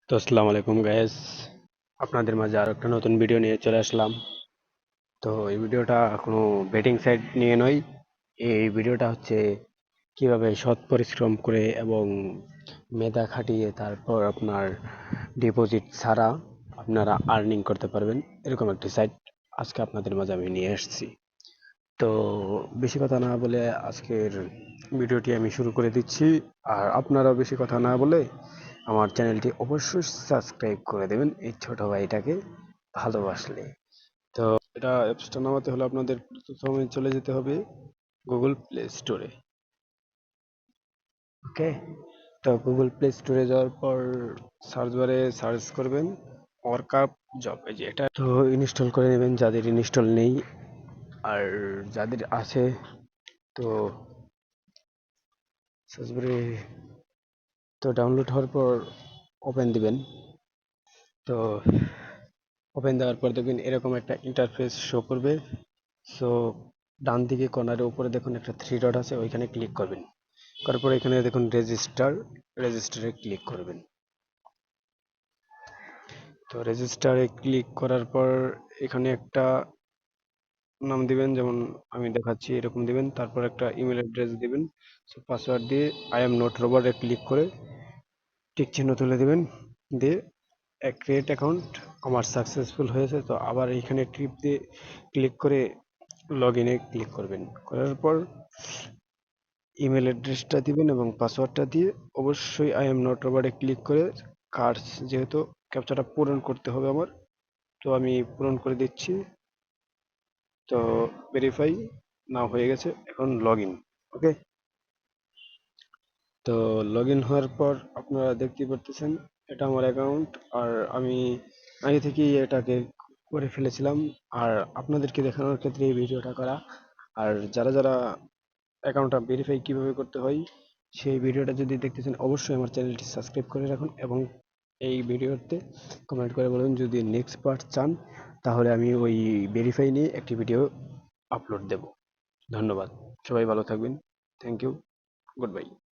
তো আসসালামু আলাইকুম গাইস, আপনাদের মাঝে আরো একটা নতুন ভিডিও নিয়ে চলে আসলাম। তো এই ভিডিওটা কোনো বেটিং সাইট নিয়ে নয়। এই ভিডিওটা হচ্ছে কিভাবে সৎ পরিশ্রম করে এবং মেধা খাটিয়ে তারপর আপনার ডিপোজিট ছাড়া আপনারা আর্নিং করতে পারবেন, এরকম একটি সাইট আজকে আপনাদের মাঝে আমি নিয়ে এসেছি। তো বেশি কথা না বলে আজকের ভিডিওটি আমি শুরু করে দিচ্ছি। আর আপনারাও বেশি কথা না বলে আমার চ্যানেলটি অবশ্যই সাবস্ক্রাইব করে দেবেন এই ছোট ভাইটাকে ভালোবাসলে। তো এটা অ্যাপসটা নামাতে হলে আপনাদের প্রথমে চলে যেতে হবে গুগল প্লে স্টোরে। ওকে, তো গুগল প্লে স্টোরে যাওয়ার পর সার্চ বারে সার্চ করবেন ওয়ার্কআপ জব, এই যে এটা তো ইনস্টল করে নেবেন যাদের ইনস্টল নেই। আর যাদের আছে তো সার্চ বারে তো ডাউনলোড হওয়ার পর ওপেন দিবেন। তো ওপেন দেওয়ার পর দেখবেন এরকম একটা ইন্টারফেস শো করবে। সো ডান দিকে কর্নারে উপরে দেখুন একটা থ্রি ডট আছে, ওইখানে ক্লিক করবেন। করার পর এখানে দেখুন রেজিস্টারে ক্লিক করবেন। তো রেজিস্টারে ক্লিক করার পর এখানে একটা নাম দিবেন, যেমন আমি দেখাচ্ছি এরকম দিবেন। তারপর একটা ইমেল অ্যাড্রেস দিবেন। সো পাসওয়ার্ড দিয়ে আই এম নট রোবটে ক্লিক করে টিক চিহ্ন তুলে দিবেন। দিয়ে ক্রিয়েট অ্যাকাউন্ট আমার সাকসেসফুল হয়েছে। তো আবার এইখানে টিপ দিয়ে ক্লিক করে লগ ইনে ক্লিক করবেন। করার পর ইমেল অ্যাড্রেসটা দিবেন এবং পাসওয়ার্ডটা দিয়ে অবশ্যই আই এম নট রোবটে ক্লিক করে কার্ডস, যেহেতু ক্যাপচাটা পূরণ করতে হবে আমার, তো আমি পূরণ করে দিচ্ছি। তো ভেরিফাই নাও হয়ে গেছে, এখন লগ ইন। ওকে, তো লগ ইন হওয়ার পর আপনারা দেখতে পারতেছেন এটা আমার অ্যাকাউন্ট। আর আমি আগে থেকেই এটাকে করে ফেলেছিলাম। আর আপনাদেরকে দেখানোর ক্ষেত্রে এই ভিডিওটা করা। আর যারা যারা অ্যাকাউন্টটা ভেরিফাই কিভাবে করতে হয় সেই ভিডিওটা যদি দেখতে চান অবশ্যই আমার চ্যানেলটি সাবস্ক্রাইব করে রাখুন এবং এই ভিডিওতে কমেন্ট করে বলুন যদি নেক্সট পার্ট চান, তাহলে আমি ওই ভেরিফাই নিয়ে একটি ভিডিও আপলোড দেব। ধন্যবাদ, সবাই ভালো থাকবেন। Thank you, good by.